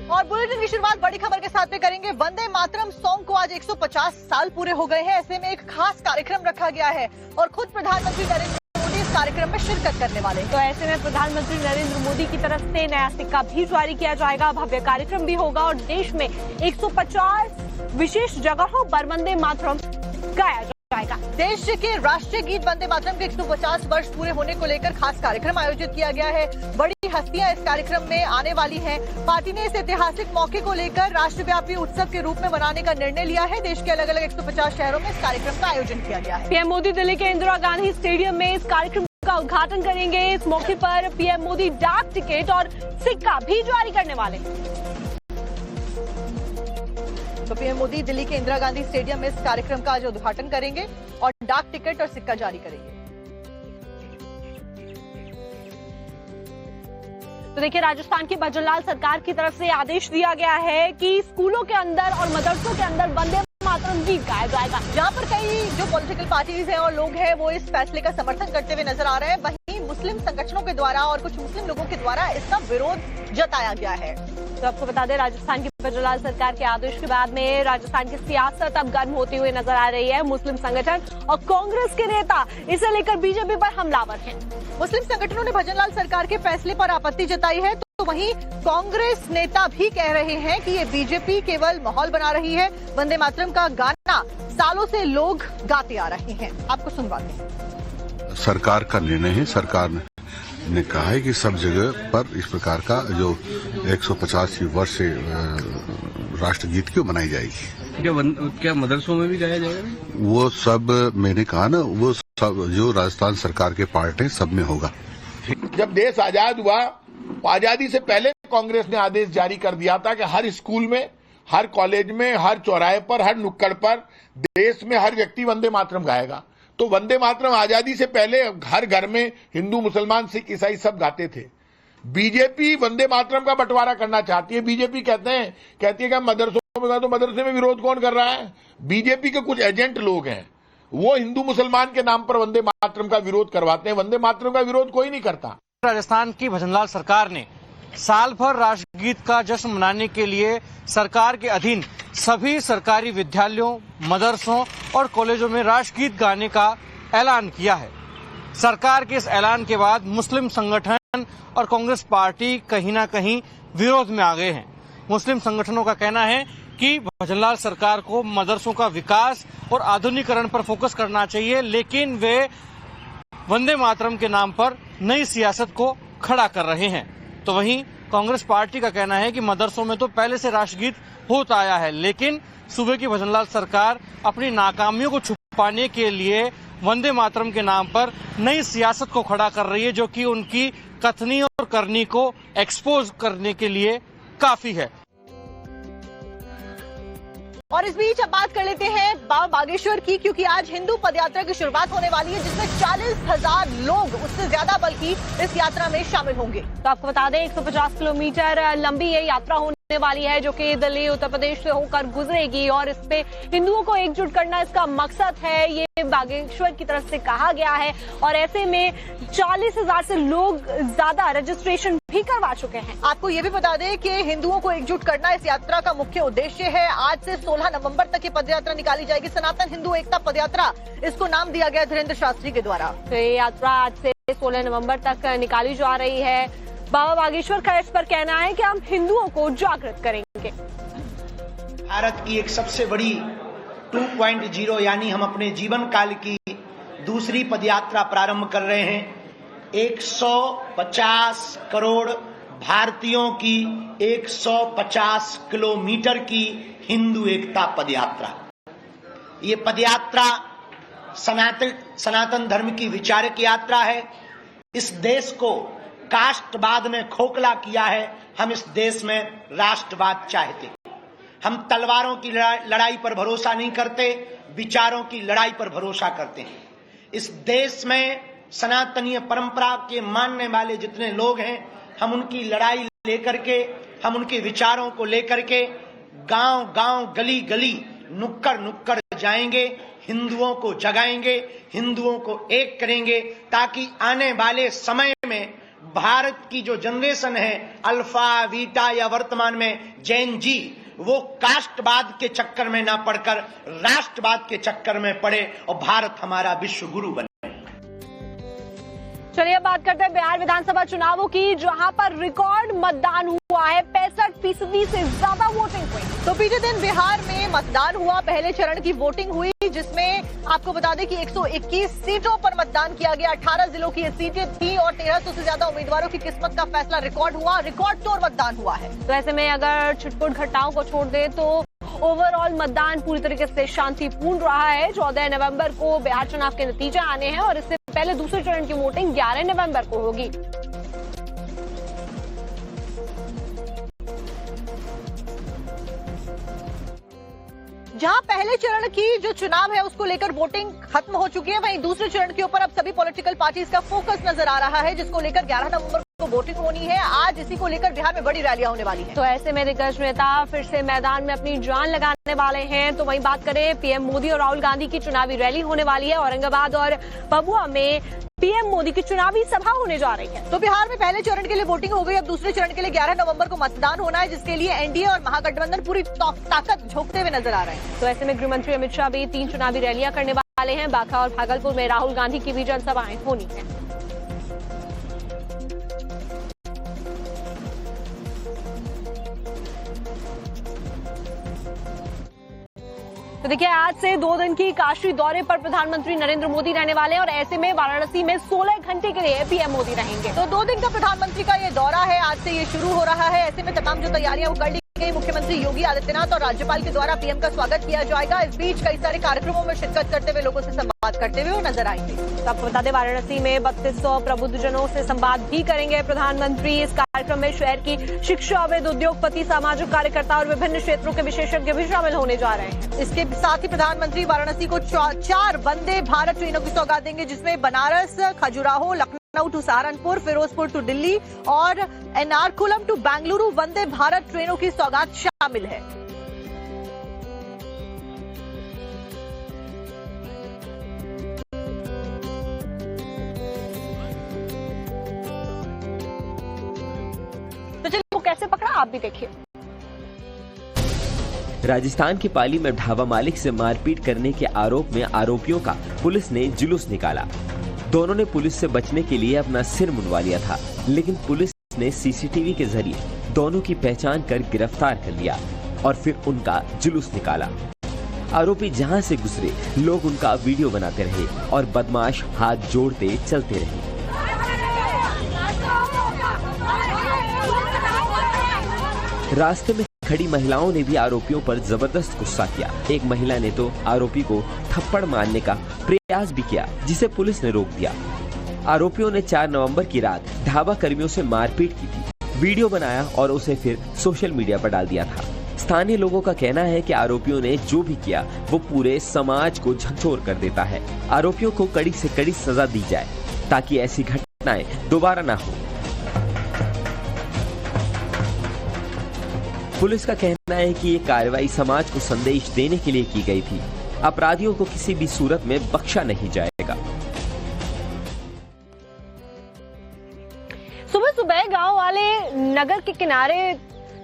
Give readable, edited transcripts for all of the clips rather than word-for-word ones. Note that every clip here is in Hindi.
और बुलेटिन की शुरुआत बड़ी खबर के साथ में करेंगे। वंदे मातरम सॉन्ग को आज 150 साल पूरे हो गए हैं। ऐसे में एक खास कार्यक्रम रखा गया है और खुद प्रधानमंत्री नरेंद्र मोदी इस कार्यक्रम में शिरकत करने वाले हैं। तो ऐसे में प्रधानमंत्री नरेंद्र मोदी की तरफ से नया सिक्का भी जारी किया जाएगा। भव्य कार्यक्रम भी होगा और देश में 150 विशेष जगहों पर वंदे मातरम गाया जाएगा। देश के राष्ट्रीय गीत वंदे मातरम के 150 वर्ष पूरे होने को लेकर खास कार्यक्रम आयोजित किया गया है। बड़ी हस्तियां इस कार्यक्रम में आने वाली हैं। पार्टी ने इस ऐतिहासिक मौके को लेकर राष्ट्रव्यापी उत्सव के रूप में मनाने का निर्णय लिया है। देश के अलग अलग 150 शहरों में इस कार्यक्रम का आयोजन किया गया है। पीएम मोदी दिल्ली के इंदिरा गांधी स्टेडियम में इस कार्यक्रम का उद्घाटन करेंगे। इस मौके पर पीएम मोदी डाक टिकट और सिक्का भी जारी करने वाले हैं। तो पीएम मोदी दिल्ली के इंदिरा गांधी स्टेडियम में इस कार्यक्रम का आज उद्घाटन करेंगे और डाक टिकट और सिक्का जारी करेंगे। तो देखिए, राजस्थान की भजनलाल सरकार की तरफ से आदेश दिया गया है कि स्कूलों के अंदर और मदरसों के अंदर वंदे मातरम गीत गाया जाएगा। जहां पर कई जो पॉलिटिकल पार्टीज हैं और लोग हैं वो इस फैसले का समर्थन करते हुए नजर आ रहे हैं, वहीं मुस्लिम संगठनों के द्वारा और कुछ मुस्लिम लोगों के द्वारा इसका विरोध जताया गया है। तो आपको बता दें, राजस्थान की भजनलाल सरकार के आदेश के बाद में राजस्थान की सियासत अब गर्म होती हुई नजर आ रही है। मुस्लिम संगठन और कांग्रेस के नेता इसे लेकर बीजेपी पर हमलावर हैं। मुस्लिम संगठनों ने भजनलाल सरकार के फैसले पर आपत्ति जताई है, तो वहीं कांग्रेस नेता भी कह रहे हैं कि ये बीजेपी केवल माहौल बना रही है। वंदे मातरम का गाना सालों से लोग गाते आ रहे हैं। आपको सुनवाते हैं। सरकार का निर्णय है। सरकार ने कहा है कि सब जगह पर इस प्रकार का जो 150 वर्ष से राष्ट्रगीत क्यों मनाई जाएगी। क्या मदरसों में भी गाया जाएगा? वो सब मैंने कहा ना, वो सब जो राजस्थान सरकार के पार्ट है सब में होगा। जब देश आजाद हुआ, आजादी से पहले कांग्रेस ने आदेश जारी कर दिया था कि हर स्कूल में, हर कॉलेज में, हर चौराहे पर, हर नुक्कड़ पर देश में हर व्यक्ति वंदे मातरम गाएगा। तो वंदे मातरम आजादी से पहले हर घर में हिंदू, मुसलमान, सिख, ईसाई सब गाते थे। बीजेपी वंदे मातरम का बंटवारा करना चाहती है। बीजेपी कहती है कि मदरसों में, तो मदरसे में विरोध कौन कर रहा है? बीजेपी के कुछ एजेंट लोग हैं, वो हिंदू मुसलमान के नाम पर वंदे मातरम का विरोध करवाते हैं। वंदे मातरम का विरोध कोई नहीं करता। राजस्थान की भजनलाल सरकार ने साल भर राष्ट्रगीत का जश्न मनाने के लिए सरकार के अधीन सभी सरकारी विद्यालयों, मदरसों और कॉलेजों में राष्ट्रगीत गाने का ऐलान किया है। सरकार के इस ऐलान के बाद मुस्लिम संगठन और कांग्रेस पार्टी कहीं ना कहीं विरोध में आ गए हैं। मुस्लिम संगठनों का कहना है कि भजनलाल सरकार को मदरसों का विकास और आधुनिकीकरण पर फोकस करना चाहिए, लेकिन वे वंदे मातरम के नाम पर नई सियासत को खड़ा कर रहे हैं। तो वहीं कांग्रेस पार्टी का कहना है कि मदरसों में तो पहले से राष्ट्रगीत होता आया है, लेकिन सूबे की भजनलाल सरकार अपनी नाकामियों को छुपाने के लिए वंदे मातरम के नाम पर नई सियासत को खड़ा कर रही है, जो कि उनकी कथनी और करनी को एक्सपोज करने के लिए काफी है। और इस बीच अब बात कर लेते हैं बाबा बागेश्वर की, क्योंकि आज हिंदू पदयात्रा की शुरुआत होने वाली है, जिसमें 40,000 लोग, उससे ज्यादा बल्कि इस यात्रा में शामिल होंगे। तो आपको बता दें, 150 किलोमीटर लंबी ये यात्रा होने वाली है, जो कि दिल्ली, उत्तर प्रदेश से होकर गुजरेगी और इस पे हिंदुओं को एकजुट करना इसका मकसद है, ये बागेश्वर की तरफ से कहा गया है। और ऐसे में 40,000 से लोग ज्यादा रजिस्ट्रेशन भी करवा चुके हैं। आपको ये भी बता दें कि हिंदुओं को एकजुट करना इस यात्रा का मुख्य उद्देश्य है। आज से 16 नवंबर तक ये पदयात्रा निकाली जाएगी। सनातन हिंदू एकता पदयात्रा इसको नाम दिया गया धीरेन्द्र शास्त्री के द्वारा। तो ये यात्रा आज से 16 नवंबर तक निकाली जा रही है। बाबा बागेश्वर का इस पर कहना है कि हम हिंदुओं को जागृत करेंगे। भारत की एक सबसे बड़ी 2.0 यानी हम अपने जीवन काल की दूसरी पदयात्रा प्रारंभ कर रहे हैं। 150 करोड़ भारतीयों की 150 किलोमीटर की हिंदू एकता पदयात्रा। ये पदयात्रा सनातन धर्म की विचारक यात्रा है। इस देश को कास्टवाद ने खोखला किया है। हम इस देश में राष्ट्रवाद चाहते हैं। हम तलवारों की लड़ाई पर भरोसा नहीं करते, विचारों की लड़ाई पर भरोसा करते हैं। इस देश में सनातनीय परंपरा के मानने वाले जितने लोग हैं, हम उनकी लड़ाई लेकर के, हम उनके विचारों को लेकर के गांव गांव, गली गली, नुक्कड़ नुक्कड़ जाएंगे, हिंदुओं को जगाएंगे, हिंदुओं को एक करेंगे, ताकि आने वाले समय में भारत की जो जनरेशन है अल्फा बीटा या वर्तमान में जेन जी, वो कास्टवाद के चक्कर में ना पड़कर राष्ट्रवाद के चक्कर में पड़े और भारत हमारा विश्व गुरु बने। चलिए अब बात करते हैं बिहार विधानसभा चुनावों की, जहां पर रिकॉर्ड मतदान हुआ है। 65% से ज्यादा वोटिंग हुई। तो बीते दिन बिहार में मतदान हुआ, पहले चरण की वोटिंग हुई, जिसमें आपको बता दें कि 121 सीटों पर मतदान किया गया। 18 जिलों की ये सीटें थी और 1300 से ज्यादा उम्मीदवारों की किस्मत का फैसला रिकॉर्ड हुआ, रिकॉर्ड तोड़ मतदान हुआ है। तो ऐसे में अगर छुटपुट घटनाओं को छोड़ दे तो ओवरऑल मतदान पूरी तरीके से शांतिपूर्ण रहा है। 14 नवंबर को बिहार चुनाव के नतीजे आने हैं और इससे पहले दूसरे चरण की वोटिंग 11 नवंबर को होगी। जहां पहले चरण की जो चुनाव है उसको लेकर वोटिंग खत्म हो चुकी है, वहीं दूसरे चरण के ऊपर अब सभी पॉलिटिकल पार्टीज का फोकस नजर आ रहा है, जिसको लेकर 11 नवंबर को वोटिंग होनी है। आज इसी को लेकर बिहार में बड़ी रैलियां होने वाली हैं। तो ऐसे में दिग्गज नेता फिर से मैदान में अपनी जान लगाने वाले हैं। तो वहीं बात करें पीएम मोदी और राहुल गांधी की चुनावी रैली होने वाली है। औरंगाबाद और भभुआ में पीएम मोदी की चुनावी सभा होने जा रही है। तो बिहार में पहले चरण के लिए वोटिंग हो गई, अब दूसरे चरण के लिए 11 नवंबर को मतदान होना है, जिसके लिए एनडीए और महागठबंधन पूरी ताकत झोंकते हुए नजर आ रहे हैं। तो ऐसे में गृह मंत्री अमित शाह भी 3 चुनावी रैलियां करने वाले हैं। बांका और भागलपुर में राहुल गांधी की भी जनसभाएं होनी है। तो देखिए, आज से 2 दिन की काशी दौरे पर प्रधानमंत्री नरेंद्र मोदी रहने वाले हैं और ऐसे में वाराणसी में 16 घंटे के लिए पीएम मोदी रहेंगे। तो 2 दिन का प्रधानमंत्री का ये दौरा है, आज से ये शुरू हो रहा है। ऐसे में तमाम जो तैयारियां वो कर ली गई। मुख्यमंत्री योगी आदित्यनाथ और राज्यपाल के द्वारा पीएम का स्वागत किया जाएगा। इस बीच कई सारे कार्यक्रमों में शिरकत करते हुए लोगों से संवाद करते हुए वो नजर आएंगे। तो आपको बता दें, वाराणसी में 3200 प्रबुद्धजनों से संवाद भी करेंगे प्रधानमंत्री। इस कार्यक्रम में शहर की शिक्षा, अवैध उद्योगपति, सामाजिक कार्यकर्ता और विभिन्न क्षेत्रों के विशेषज्ञ भी शामिल होने जा रहे हैं। इसके साथ ही प्रधानमंत्री वाराणसी को 4 वंदे भारत ट्रेनों की सौगात देंगे, जिसमें बनारस, खजुराहो, लखनऊ टू सहारनपुर, फिरोजपुर टू दिल्ली और एर्नाकुलम टू बेंगलुरु वंदे भारत ट्रेनों की सौगात शामिल है। तो चलिए वो कैसे पकड़ा आप भी देखिए। राजस्थान के पाली में ढाबा मालिक से मारपीट करने के आरोप में आरोपियों का पुलिस ने जुलूस निकाला। दोनों ने पुलिस से बचने के लिए अपना सिर मुंडवा लिया था, लेकिन पुलिस ने सीसीटीवी के जरिए दोनों की पहचान कर गिरफ्तार कर लिया और फिर उनका जुलूस निकाला। आरोपी जहां से गुजरे लोग उनका वीडियो बनाते रहे और बदमाश हाथ जोड़ते चलते रहे। रास्ते में खड़ी महिलाओं ने भी आरोपियों पर जबरदस्त गुस्सा किया। एक महिला ने तो आरोपी को थप्पड़ मारने का प्रयास भी किया, जिसे पुलिस ने रोक दिया। आरोपियों ने 4 नवंबर की रात ढाबा कर्मियों से मारपीट की थी, वीडियो बनाया और उसे फिर सोशल मीडिया पर डाल दिया था। स्थानीय लोगों का कहना है कि आरोपियों ने जो भी किया वो पूरे समाज को झकझोर कर देता है। आरोपियों को कड़ी से कड़ी सजा दी जाए ताकि ऐसी घटनाएं दोबारा न हो। पुलिस का कहना है कि ये कार्रवाई समाज को संदेश देने के लिए की गई थी। अपराधियों को किसी भी सूरत में बख्शा नहीं जाएगा। सुबह सुबह गांव वाले नगर के किनारे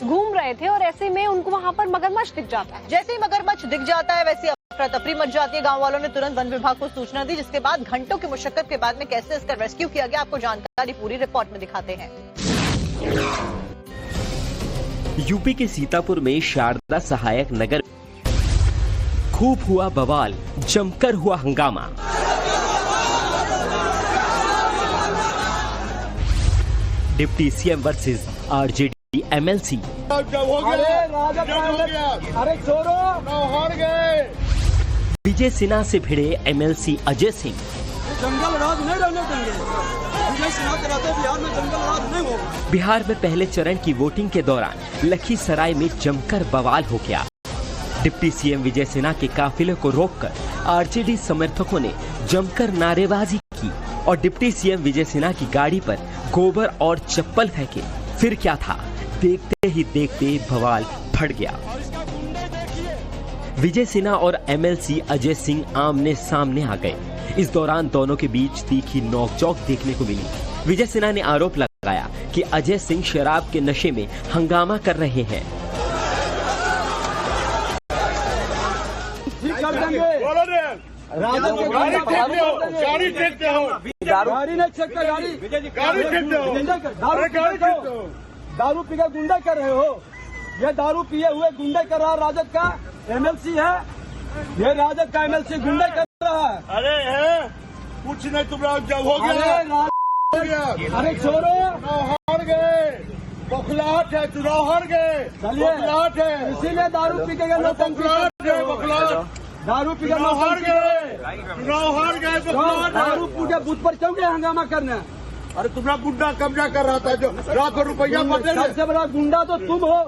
घूम रहे थे और ऐसे में उनको वहां पर मगरमच्छ दिख जाता है। जैसे ही मगरमच्छ दिख जाता है वैसे अफरा तफरी मच जाती है। गांव वालों ने तुरंत वन विभाग को सूचना दी, जिसके बाद घंटों की मुशक्कत के बाद में कैसे इसका रेस्क्यू किया गया, आपको जानकारी पूरी रिपोर्ट में दिखाते हैं। यूपी के सीतापुर में शारदा सहायक नगर खूब हुआ बवाल, जमकर हुआ हंगामा। Deputy CM versus RJD MLC. Vijay Sinha से भिड़े एमएलसी अजय सिंह। जंगल राज नहीं रहने देंगे, विजय सिन्हा के रहते बिहार में जंगल राज नहीं होगा। बिहार में पहले चरण की वोटिंग के दौरान लखीसराय में जमकर बवाल हो गया। डिप्टी सीएम विजय सिन्हा के काफिले को रोककर आरजेडी समर्थकों ने जमकर नारेबाजी की और डिप्टी सीएम विजय सिन्हा की गाड़ी पर गोबर और चप्पल फेंके। फिर क्या था, देखते ही देखते बवाल फट गया। विजय सिन्हा और एमएलसी अजय सिंह आमने सामने आ गए। इस दौरान दोनों के बीच तीखी नोकझोंक देखने को मिली। विजय सिन्हा ने आरोप कि अजय सिंह शराब के नशे में हंगामा कर रहे हैं। गाड़ी फेंकते हो, गाड़ी नहीं फेंकते, गाड़ी फेंकते हो, दारू पी के गुंडा कर रहे हो। ये दारू पिए हुए गुंडा कर रहा है, राजद का एमएलसी है, ये राजद का एमएलसी गुंडा कर रहा है। अरे है कुछ नहीं, तुम जब हो गया, अरे छोड़ो, हार गए, बखलाहट है, चुनाव हार गए, बखलाहट है, इसीलिए दारू पी के बखलाहट है, बखलाहट, दारू पी के हार गए, चुनाव हार गए, दारू पूरे बूथ पर क्यों गए हंगामा करने? अरे तुम्हारा गुंडा कब्जा कर रहा था, जो लाखों रुपया सबसे बड़ा गुंडा तो तुम हो,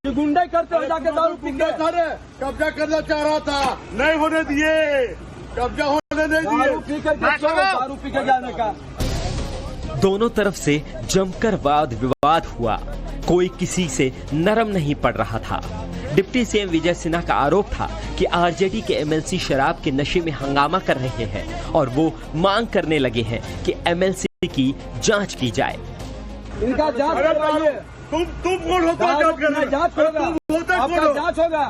गुंडे करते हो जाके दारू पी के। कब्जा करना चाह रहा था, नहीं होने दिए, कब्जा होने नहीं दिए, दारू पी के जाने का। दोनों तरफ से जमकर वाद विवाद हुआ, कोई किसी से नरम नहीं पड़ रहा था। डिप्टी सीएम विजय सिन्हा का आरोप था कि आरजेडी के एमएलसी शराब के नशे में हंगामा कर रहे हैं और वो मांग करने लगे हैं कि एमएलसी की जांच की जाए। इनका जांच करवाइए। तुम कौन होता है जांच करने? जांच होगा, आपका जांच होगा,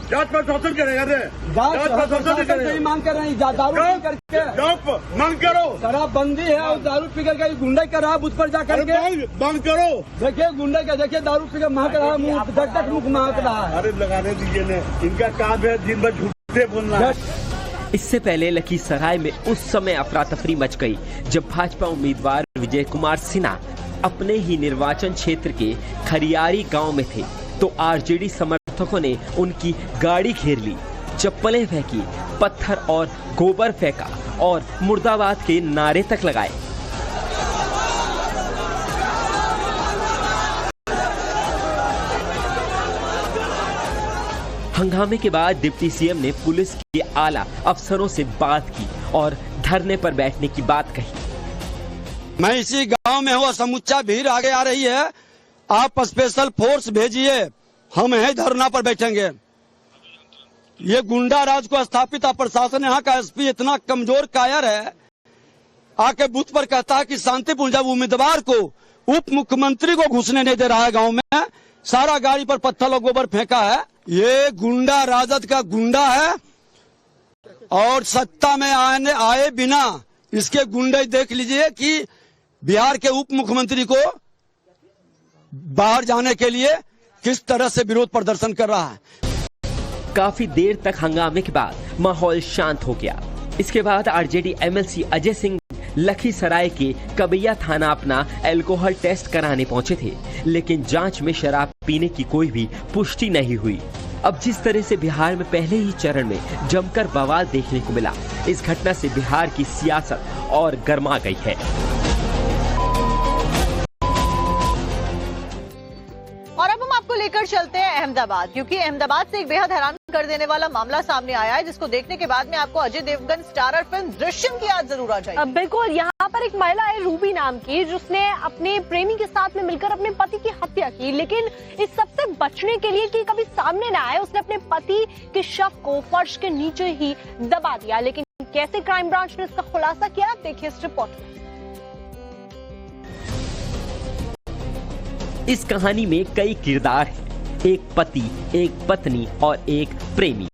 जांच पर शासन करेगा, जांच मांग कर रहे हैं, दारू पी करके मांग करो, शराबबंदी है और दारू पी करके गुंडे कर रहा है, बुथ पर जाकर के बंद करो। देखिए गुंडे का, देखिए दारू पी के महक रहा है, मुँह तक मुख महक रहा है। अरे लगाने दीजिए ने, इनका काम है दिन भर झूठे बोलना। इससे पहले लखीसराय में उस समय अफरा तफरी मच गई जब भाजपा उम्मीदवार विजय कुमार सिन्हा अपने ही निर्वाचन क्षेत्र के खरियारी गांव में थे तो आरजेडी समर्थकों ने उनकी गाड़ी घेर ली, चप्पलें फेंकी, पत्थर और गोबर फेंका और मुर्दाबाद के नारे तक लगाए। हंगामे के बाद डिप्टी सीएम ने पुलिस के आला अफसरों से बात की और धरने पर बैठने की बात कही। मैं इसी गांव में हूँ, समुच्चा भीड़ आगे आ रही है, आप स्पेशल फोर्स भेजिए, हम यहीं धरना पर बैठेंगे। ये गुंडा राज को स्थापित प्रशासन, यहाँ का एसपी इतना कमजोर कायर है, आके बूथ पर कहता है कि शांतिपूर्ण, जब उम्मीदवार को उप मुख्यमंत्री को घुसने नहीं दे रहा है गांव में, सारा गाड़ी पर पत्थर और गोबर फेंका है। ये गुंडा राजद का गुंडा है और सत्ता में आए बिना इसके गुंडे देख लीजिए कि बिहार के उप मुख्यमंत्री को बाहर जाने के लिए किस तरह से विरोध प्रदर्शन कर रहा है। काफी देर तक हंगामे के बाद माहौल शांत हो गया। इसके बाद आरजेडी एमएलसी अजय सिंह लखीसराय के कबैया थाना अपना अल्कोहल टेस्ट कराने पहुंचे थे, लेकिन जांच में शराब पीने की कोई भी पुष्टि नहीं हुई। अब जिस तरह से बिहार में पहले ही चरण में जमकर बवाल देखने को मिला, इस घटना से बिहार की सियासत और गर्मा गई है। और अब हम आपको लेकर चलते हैं अहमदाबाद, क्योंकि अहमदाबाद से एक बेहद हैरान कर देने वाला मामला सामने आया है, जिसको देखने के बाद में आपको अजय देवगन स्टारर फिल्म दृश्यम की याद जरूर आ जाएगी। बिल्कुल, यहाँ पर एक महिला है रूबी नाम की, जिसने अपने प्रेमी के साथ में मिलकर अपने पति की हत्या की, लेकिन इस सबसे बचने के लिए कि कभी सामने न आए, उसने अपने पति के शव को फर्श के नीचे ही दबा दिया। लेकिन कैसे क्राइम ब्रांच ने इसका खुलासा किया, देखिए इस रिपोर्ट में। इस कहानी में कई किरदार हैं, एक पति, एक पत्नी और एक प्रेमी।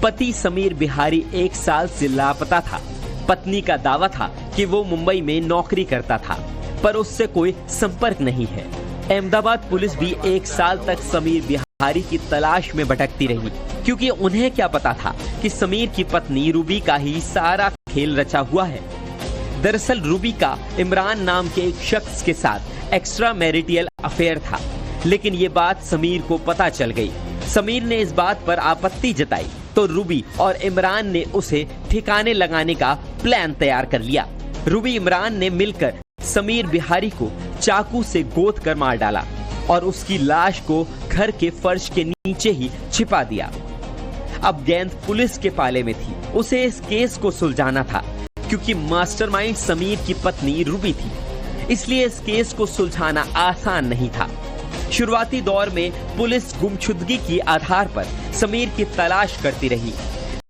पति समीर बिहारी 1 साल से लापता था। पत्नी का दावा था कि वो मुंबई में नौकरी करता था, पर उससे कोई संपर्क नहीं है। अहमदाबाद पुलिस भी 1 साल तक समीर बिहारी की तलाश में भटकती रही, क्योंकि उन्हें क्या पता था कि समीर की पत्नी रूबी का ही सारा खेल रचा हुआ है। दरअसल रूबी का इमरान नाम के एक शख्स के साथ एक्स्ट्रा मैरिटल अफेयर था, लेकिन ये बात समीर को पता चल गई। समीर ने इस बात पर आपत्ति जताई तो रूबी और इमरान ने उसे ठिकाने लगाने का प्लान तैयार कर लिया। रूबी इमरान ने मिलकर समीर बिहारी को चाकू से गोद कर मार डाला और उसकी लाश को घर के फर्श के नीचे ही छिपा दिया। अब गेंद पुलिस के पाले में थी, उसे इस केस को सुलझाना था, क्योंकि मास्टरमाइंड समीर की पत्नी रूबी थी, इसलिए इस केस को सुलझाना आसान नहीं था। शुरुआती दौर में पुलिस गुमशुदगी की आधार पर समीर की तलाश करती रही,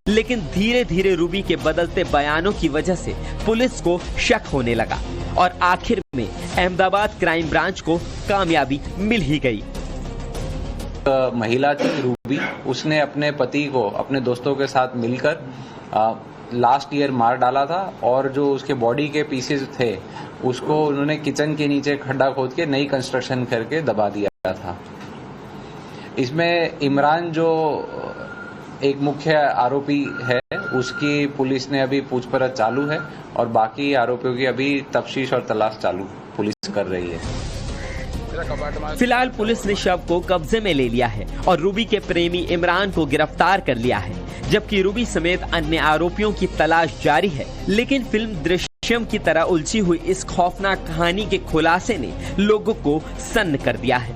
लेकिन धीरे धीरे रूबी के बदलते बयानों की वजह से पुलिस को शक होने लगा और आखिर में अहमदाबाद क्राइम ब्रांच को कामयाबी मिल ही गई। महिला थी रूबी, उसने अपने पति को अपने दोस्तों के साथ मिलकर लास्ट ईयर मार डाला था और जो उसके बॉडी के पीसेस थे उसको उन्होंने किचन के नीचे खड्डा खोद के नई कंस्ट्रक्शन करके दबा दिया था। इसमें इमरान जो एक मुख्य आरोपी है उसकी पुलिस ने अभी पूछपरछ चालू है और बाकी आरोपियों की अभी तफ्तीश और तलाश चालू पुलिस कर रही है। फिलहाल पुलिस ने शव को कब्जे में ले लिया है और रूबी के प्रेमी इमरान को गिरफ्तार कर लिया है, जबकि रूबी समेत अन्य आरोपियों की तलाश जारी है। लेकिन फिल्म दृश्यम की तरह उलझी हुई इस खौफनाक कहानी के खुलासे ने लोगों को सन्न कर दिया है।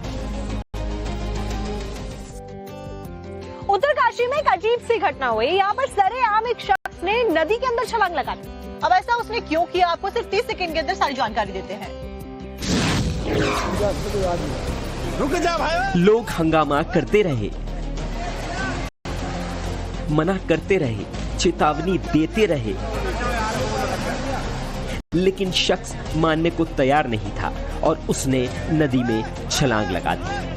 उत्तरकाशी में एक अजीब सी घटना हुई। यहाँ पर सरेआम एक शख्स ने नदी के अंदर छलांग लगा दी। अब ऐसा उसने क्यों किया, आपको सिर्फ 30 सेकंड के अंदर सारी जानकारी देते हैं। रुक जा भाई। लोग हंगामा करते रहे, मना करते रहे, चेतावनी देते रहे, लेकिन शख्स मानने को तैयार नहीं था और उसने नदी में छलांग लगा दी।